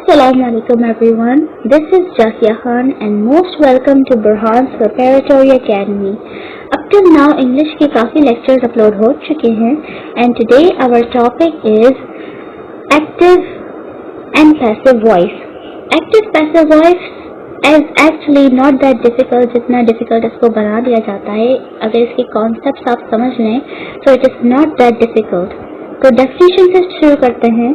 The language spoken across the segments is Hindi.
Assalamualaikum everyone. This is Jasia Khan and most welcome to Burhan's Preparatory Academy. Up till now English के काफ़ी lectures upload हो चुके हैं and today our topic is active and passive voice. Active passive voice is actually not that difficult जितना difficult इसको बना दिया जाता है. अगर इसके concepts आप समझ लें so it is not that difficult. तो definition से शुरू करते हैं.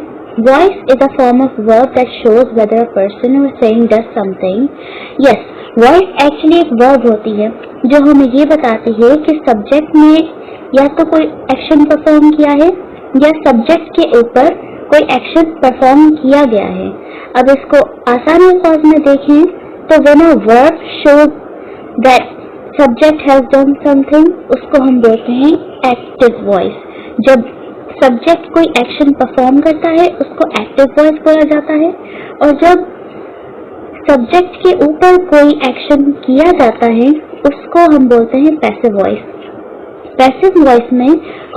Voice is a form of verb that shows whether a person or saying does something. Yes, voice actually एक verb होती है जो हमें ये बताती है कि subject ने या तो कोई action perform किया है या subject के ऊपर कोई action perform किया गया है. अब इसको आसान अल्फाज में देखें तो when a verb shows that subject has done something उसको हम बोलते हैं active voice. जब सब्जेक्ट कोई एक्शन परफॉर्म करता है उसको एक्टिव वॉइस बोला जाता है और जब सब्जेक्ट के ऊपर कोई एक्शन किया जाता है उसको हम बोलते हैं पैसिव वॉइस. पैसिव वॉइस में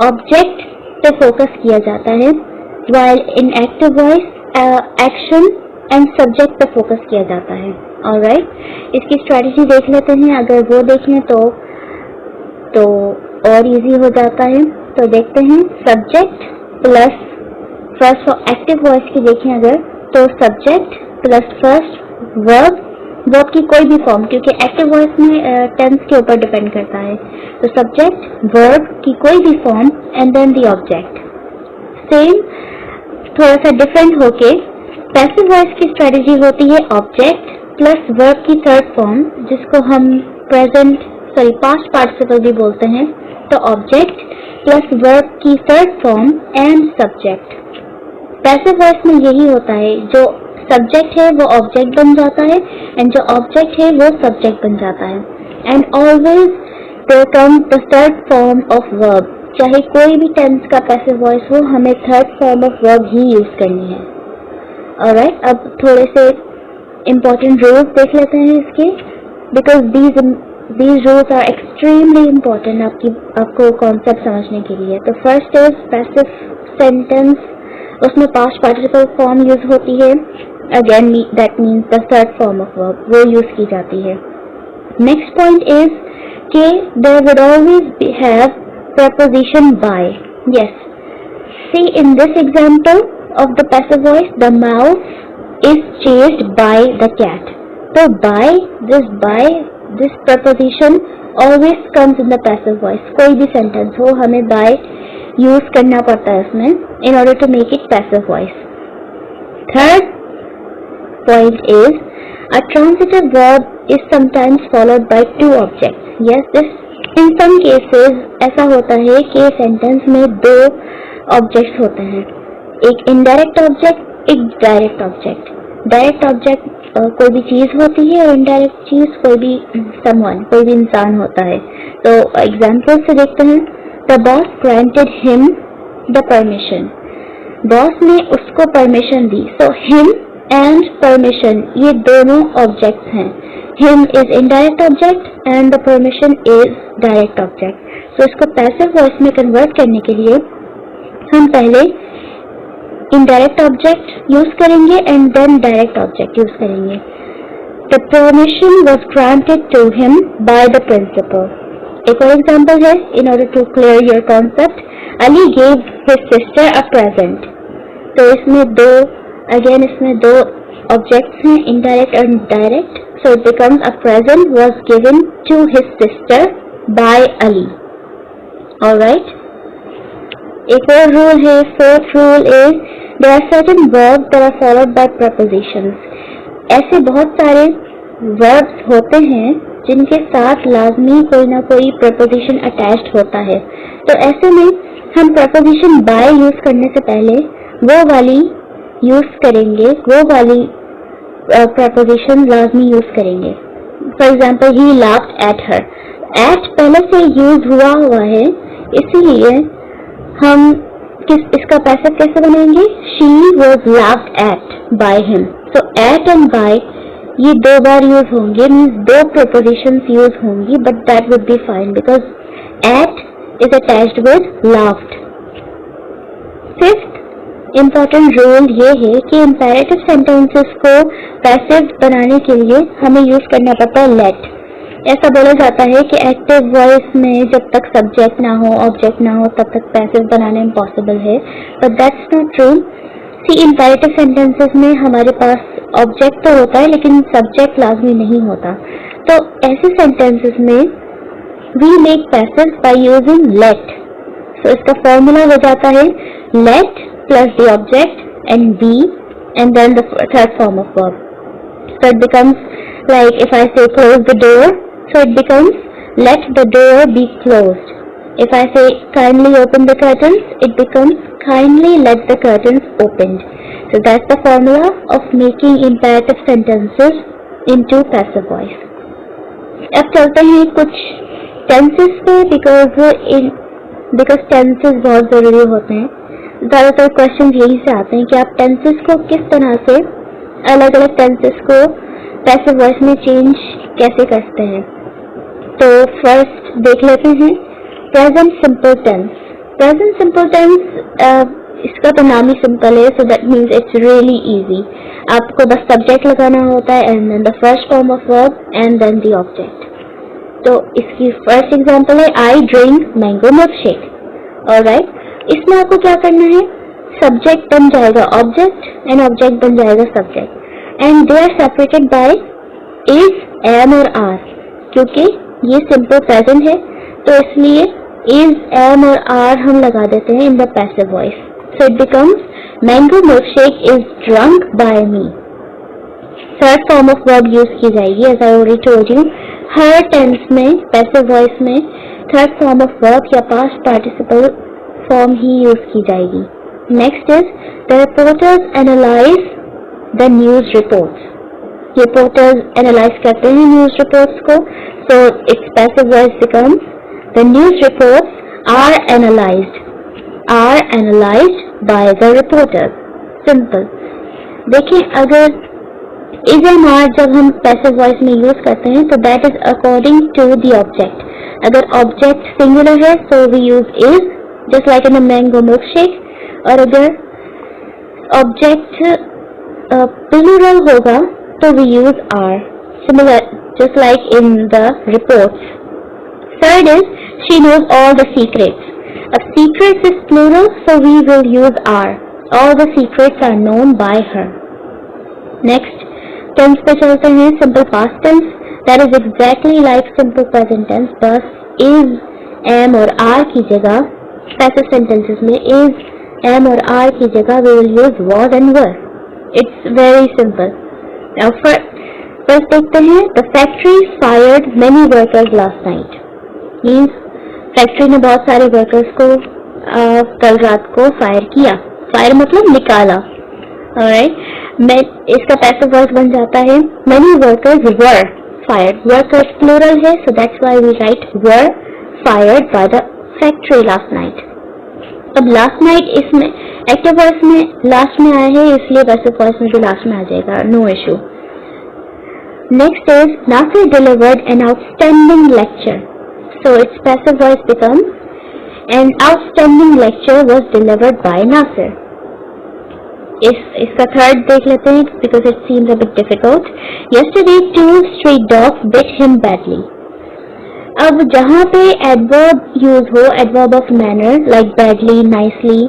ऑब्जेक्ट पे फोकस किया जाता है while in active voice action and subject पे फोकस किया जाता है. ऑलराइट, इसकी स्ट्रेटजी देख लेते हैं. अगर वो देख लें तो और इजी हो जाता है. तो देखते हैं subject plus first for active voice की देखें अगर तो सब्जेक्ट प्लस फर्स्ट वर्ब की कोई भी फॉर्म क्योंकि एक्टिव वॉइस में टेंस के ऊपर डिपेंड करता है. तो सब्जेक्ट वर्ब की कोई भी form and then the object. Same थोड़ा सा डिफरेंट होके पैसिव वॉइस की स्ट्रेटजी होती है ऑब्जेक्ट प्लस वर्ब की थर्ड फॉर्म जिसको हम पास्ट पार्टिसिपल भी बोलते हैं. तो ऑब्जेक्ट प्लस वर्ब की third form and subject. Passive voice में यही होता है, जो सब्जेक्ट है वो ऑब्जेक्ट बन जाता है एंड जो ऑब्जेक्ट है वो सब्जेक्ट बन जाता है. And always there comes the third form of verb. चाहे कोई भी टेंस का पैसिव वॉइस हो हमें थर्ड फॉर्म ऑफ वर्ब ही यूज करनी है. ऑलराइट, अब थोड़े से इम्पोर्टेंट रूल्स देख लेते हैं इसके because these rules are extremely important आपको कॉन्सेप्ट समझने के लिए. तो फर्स्ट इज पैसिव सेंटेंस, उसमें पास्ट पार्टिसिपल फॉर्म यूज होती है. Again that means the third form of verb वो यूज की जाती है. नेक्स्ट पॉइंट इज कि there would always have preposition by. Yes, see in this example of the passive voice the mouse is chased by the cat. So this preposition always comes in the passive voice. कोई भी sentence हो हमें by use करना पड़ता है उसमें in order to make it passive voice. Third point is a transitive verb is sometimes followed by two objects. Yes, in some cases ऐसा होता है कि sentence में दो objects होते हैं, एक indirect object, एक direct object. डायरेक्ट ऑब्जेक्ट कोई भी चीज होती है और इनडायरेक्ट चीज कोई भी someone कोई भी इंसान होता है. तो एग्जांपल से देखते हैं. The boss granted him the permission. Boss ने उसको परमिशन दी. सो हिम एंड परमिशन ये दोनों ऑब्जेक्ट्स हैं. Him is indirect object and the permission is direct object. So इसको पैसिव वॉइस में कन्वर्ट करने के लिए हम पहले indirect object use करेंगे and then direct object use करेंगे. The permission was granted to him by the principal. एक और example है in order to clear your concept. Ali gave his sister a present. तो इसमें दो objects हैं indirect and direct. So it becomes a present was given to his sister by Ali. Alright. एक और रूल है. Fourth rule is there are certain verbs that are followed by prepositions. ऐसे बहुत सारे verbs होते हैं जिनके साथ लाजमी कोई ना कोई preposition attached होता है. तो ऐसे में हम preposition by यूज करने से पहले वो वाली यूज करेंगे, वो वाली preposition लाजमी यूज करेंगे. For example, he laughed at her. At पहले से यूज हुआ है इसीलिए हम इसका पैसिव कैसे बनाएंगे. She was laughed at by him. So at and by ये दो बार यूज होंगे, मीन्स दो prepositions यूज होंगी, but that would be fine because at is attached with laughed. Fifth important rule ये है कि इम्पेरेटिव सेंटेंसेस को पैसिव बनाने के लिए हमें यूज करना पड़ता है लेट। ऐसा बोला जाता है कि एक्टिव वॉइस में जब तक सब्जेक्ट ना हो, ऑब्जेक्ट ना हो, तब तक पैसिव बनाना इम्पॉसिबल है, but that's not true. See imperative sentences में हमारे पास ऑब्जेक्ट तो होता है लेकिन सब्जेक्ट लाजमी नहीं होता, तो ऐसे सेंटेंसेस में we make passive by using let. So इसका फॉर्मूला हो जाता है let plus the object and be and then the third form of verb. So it becomes like if I say close the door, so it becomes let the door be closed. If I say kindly open the curtains, it becomes kindly let the curtains opened. So that's the formula of making imperative sentences into passive voice. अब चलते हैं कुछ tenses पे because tenses बहुत जरूरी होते हैं। ज़्यादातर क्वेश्चन यही से आते हैं कि आप टेंसेस को किस तरह से अलग अलग टेंसेस को पैसिव वॉइस में चेंज कैसे करते हैं। तो फर्स्ट देख लेते हैं present simple tense. Present simple tense इसका तो नाम ही सिंपल है, so that means it's really easy. आपको बस सब्जेक्ट लगाना होता है and then the first form of verb and then the object. तो इसकी फर्स्ट एग्जांपल है I drink mango milkshake. Alright, इसमें आपको क्या करना है, सब्जेक्ट बन जाएगा ऑब्जेक्ट एंड ऑब्जेक्ट बन जाएगा subject and they are separated by is, am और आर। क्योंकि ये सिंपल प्रेजेंट है तो इसलिए इज, एम और आर हम लगा देते हैं in the passive voice. So it becomes mango milkshake is drunk by me. Third form of verb use की जाएगी as I already told you. हर टेंस में पैसिव वॉइस में थर्ड फॉर्म ऑफ वर्ब या पास्ट पार्टिसिपल फॉर्म ही यूज की जाएगी। Next is the reporters analyse the news reports. Reporters analyse करते हैं न्यूज रिपोर्ट्स को, so it's passive voice becomes the news reports are analysed by the reporters. Simple. देखिए, अगर इज एंड आर जब हम पैसिव वॉइस में यूज करते हैं तो that is according to the object. अगर ऑब्जेक्ट सिंगुलर है so we use is just like in a mango milkshake, और अगर ऑब्जेक्ट प्लूरल होगा तो we use are, similar just like in the reports. Third is she knows all the secrets. अब secrets is plural so we will use are. All the secrets are known by her. Next tense पे चलते हैं, simple past tense, that is exactly like simple present tense, बस is, am और are की जगह पैसिव सेंटेंसेस में इज, एम और आर की जगह we will use was and were. It's very simple. Now first देखते हैं the factory fired many workers last night. Means factory ने बहुत सारे वर्कर्स को कल रात को फायर किया। फायर मतलब निकाला। ऑलराइट, मैं इसका पैसिव वॉइस बन जाता है many workers were fired. Workers plural है so that's why we write were fired by the factory last night. अब लास्ट नाइट इसमें एक्टिव वॉइस में लास्ट में आया है इसलिए पैसिव वॉइस में भी लास्ट में आ जाएगा, no issue. Next is Nasir delivered an outstanding lecture, so it's passive voice becomes an outstanding lecture was delivered by Nasir. इसका थर्ड देख लेते हैं because it seems a bit difficult. Yesterday 2 street dogs bit him badly. अब जहाँ पे एडवर्ब यूज हो, adverb of manner like badly, nicely,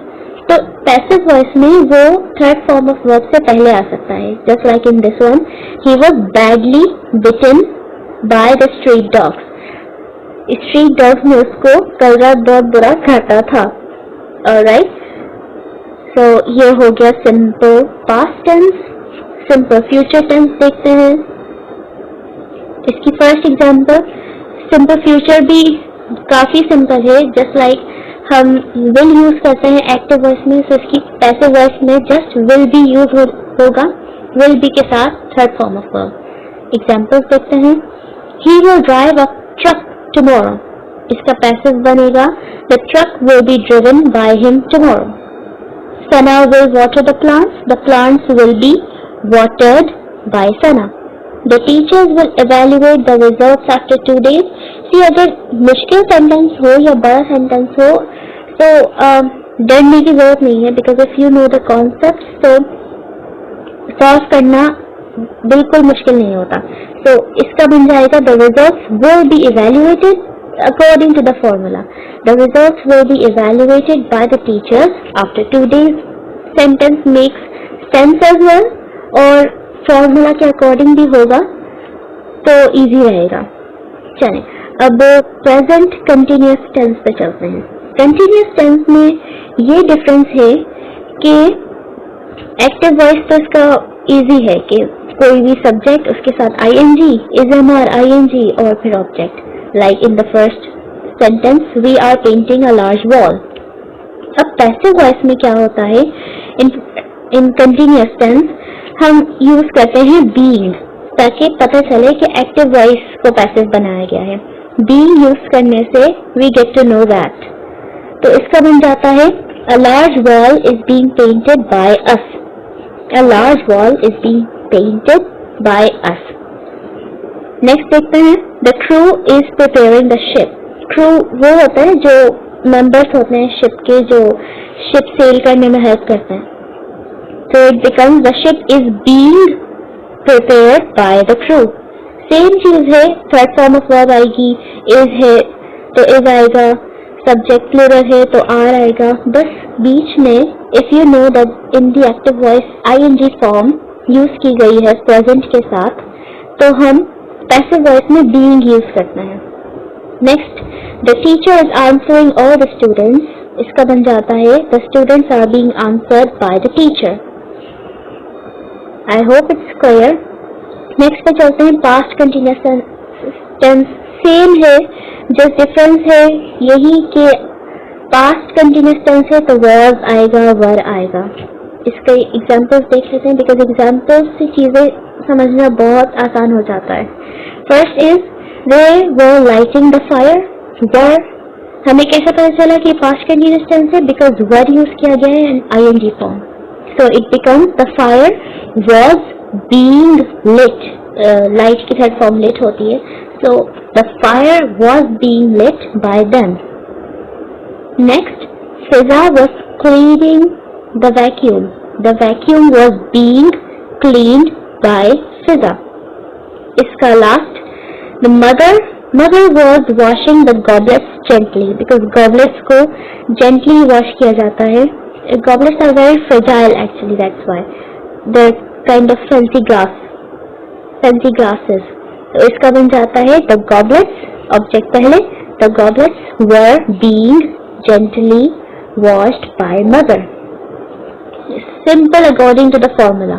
तो पैसिव वॉइस में वो थर्ड फॉर्म ऑफ वर्ब से पहले आ सकता है। Just like in this one, he was badly bitten by the street dogs. Street dogs ने उसको कल रात बहुत बुरा काटा था। ऑलराइट, सो ये हो गया simple past tense. Simple future tense देखते हैं। इसकी फर्स्ट एग्जांपल, सिंपल फ्यूचर भी काफी सिंपल है, जस्ट लाइक हम विल यूज करते हैं एक्टिव वॉइस में, सो इसकी पैसिव वॉइस में जस्ट विल बी यूज होगा, विल बी के साथ third form of verb. Examples देखते हैं। He will drive a truck tomorrow. इसका पैसिव बनेगा the truck will be driven by him tomorrow. Sana will water the plants will be watered by Sana. The teachers will evaluate the results after 2 days. See, अगर मुश्किल सेंटेंस हो या बड़ा सेंटेंस हो तो डरने की जरूरत नहीं है, because if you know the concept तो सॉल्व करना बिल्कुल मुश्किल नहीं होता. तो इसका बन जाएगा the results will be evaluated according to the formula. The results will be evaluated by the teachers after 2 days. Sentence makes sense as well, और formula के according भी होगा तो easy रहेगा. चलें अब present continuous tense पे चलते हैं. Continuous tense में ये difference है कि active voice तो इसका easy है कि कोई भी subject उसके साथ ing, is-am-are, ing और फिर object. Like in the first sentence, we are painting a large wall. अब passive voice में क्या होता है? In continuous tense हम use करते हैं being ताकि पता चले कि active voice को passive बनाया गया है. Being use करने से we get to know that. तो इसका बन जाता है a large wall is being painted by us. A large wall is being painted by us. Next देखते हैं the crew is preparing the ship. Crew वो होता है जो मेंबर्स होते हैं शिप के, जो शिप सेल करने में हेल्प करते हैं. तो it becomes the ship is being prepared by the crew. Same चीज है, थर्ड फॉर्म ऑफ वर्ब आएगी, इज है तो इज आएगा, सब्जेक्ट प्लूरल है तो आर आएगा. बस बीच में if you know that in the active voice ING form use की गई है प्रेजेंट के साथ, तो हम पैसिव वॉइस में बीइंग यूज करना है. Next the teacher is answering all the students. इसका बन जाता है the students are being answered by the teacher. I hope it's clear. Next पे चलते हैं पास्ट कंटिन्यूअस टेंस. सेम है, जस्ट डिफरेंस है यही कि पास्ट कंटिन्यूअस टेंस है तो वर्ब आएगा, वर आएगा. इसके एग्जाम्पल्स देख लेते हैं बिकॉज एग्जाम्पल्स से चीजें समझना बहुत आसान हो जाता है. First is they were lighting the fire. वर हमें कैसे पता चला कि पास्ट कंटिन्यूअस टेंस है? बिकॉज वर यूज किया गया है in ING form. So it becomes the fire was being lit. Light की थर्ड फॉर्म लिट होती है. So the fire was being lit by them. Next Fiza was cleaning the vacuum. The vacuum was being cleaned by Fiza. इसका last, the mother was washing the goblets gently because goblets को gently wash किया जाता है. Goblets are very fragile actually, that's why they're kind of fancy glasses. तो इसका बन जाता है the goblets, object पहले, the goblets were being gently washed by mother. Simple according to the formula.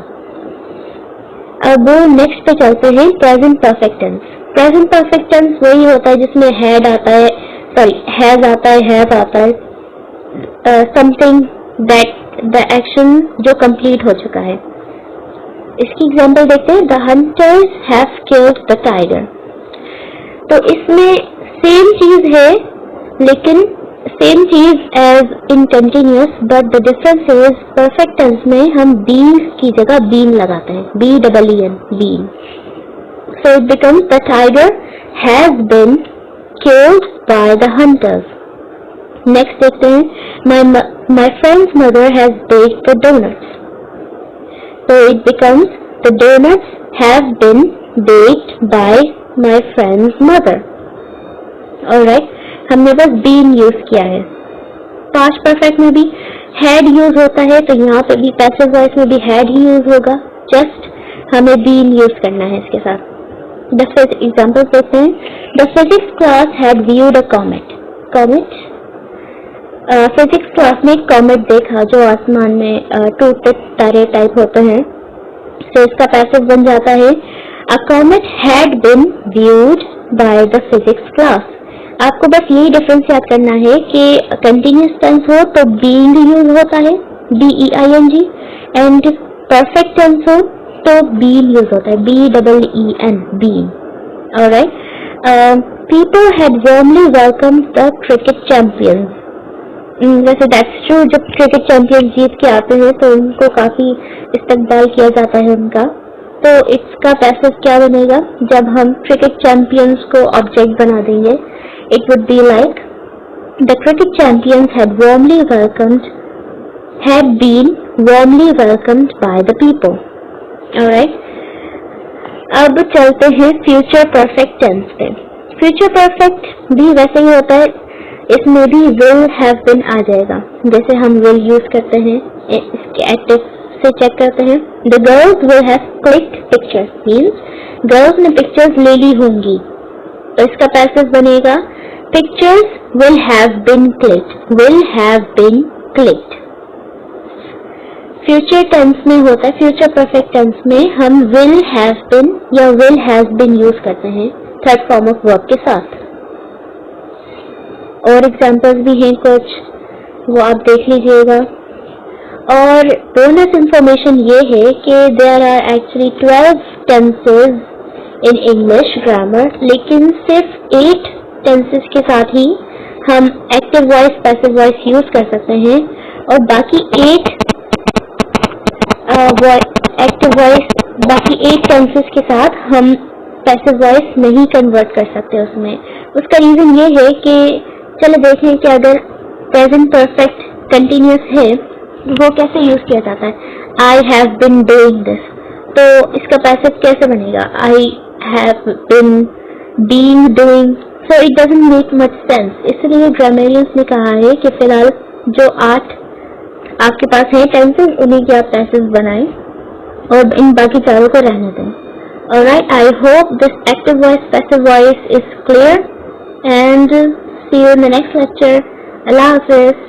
अब नेक्स्ट पे चलते हैं present perfect tense. Present perfect tense वही होता है जिसमें हैड आता है, सॉरी हैज आता है, हैव आता है, समथिंग दैट द एक्शन जो कंप्लीट हो चुका है. इसकी एग्जांपल देखते हैं. The hunters have killed the tiger. तो इसमें सेम चीज है लेकिन सेम चीज as in continuous, but the difference is perfect tense में हम बीइंग की जगह बीन लगाते हैं, BEEN, been. So it becomes the tiger has been killed by the hunters. Next देखते हैं my friend's mother has baked the donuts. So it becomes the doughnuts have been baked by my friend's mother. Alright, हमने बस बीन यूज किया है. पास्ट परफेक्ट में भी हैड यूज होता है तो यहाँ पे भी पैसिव वॉइस में भी हैड ही यूज होगा. जस्ट हमें बीन यूज करना है इसके साथ. द एग्जाम्पल देखते हैं. The physics class had viewed a comet. Comet, physics class में एक कॉमेट देखा जो आसमान में टूटते तारे टाइप होते हैं. तो इसका पैसिव बन जाता है a comet had been viewed by the physics class. आपको बस यही डिफरेंस याद करना है कि कंटिन्यूअस टेंस हो तो बीइंग यूज होता है, BEING, एंड परफेक्ट टेंस हो तो बीन यूज होता है, BEEN, been. Alright, people had warmly welcome the cricket champions. वैसे दैट्स ट्रू, जब क्रिकेट चैंपियंस जीत के आते हैं तो उनको काफी इस्तकबाल किया जाता है उनका. तो इसका पैसिव क्या बनेगा? जब हम क्रिकेट चैंपियंस को ऑब्जेक्ट बना देंगे, it would be like The cricket champions had been warmly welcomed by the people. Alright. अब चलते हैं फ्यूचर परफेक्ट टेंस पे. फ्यूचर परफेक्ट भी वैसे ही होता है, इसमें भी will have been आ जाएगा. जैसे हम will यूज करते हैं, इसके एक्टिव से चेक करते हैं. The girls will have clicked pictures means girls ने पिक्चर्स ले ली होंगी, तो इसका पैसिव बनेगा pictures will have been clicked. Will have been clicked. Future tense में होता है, फ्यूचर परफेक्ट टेंस में हम will have been या will has been यूज करते हैं थर्ड फॉर्म ऑफ वर्ब के साथ. और एग्जांपल्स भी हैं कुछ, वो आप देख लीजिएगा. और बोनस इंफॉर्मेशन ये है कि there are actually 12 tenses in English grammar, लेकिन सिर्फ 8 टेंसेस के साथ ही हम active voice passive voice use कर सकते हैं, और बाकी 8 एक्टिव वॉइस बाकी 8 टेंसेस के साथ हम पैसिव वॉइस नहीं कन्वर्ट कर सकते उसमें. उसका रीजन ये है कि चलो देखें कि अगर प्रेजेंट परफेक्ट कंटिन्यूअस है वो कैसे यूज किया जाता है. I have been doing this, तो इसका पैसिव कैसे बनेगा? I have been being doing. So it doesn't make much sense. इसलिए ग्रामेरियंस ने कहा है कि फिलहाल जो 8 आपके पास है टेंसेस, उन्हीं के आप पैसिव बनाएं और इन बाकी चारों को रहने दें. Alright, I hope this active voice passive voice is clear, and see you in the next lecture. Allah Hafiz.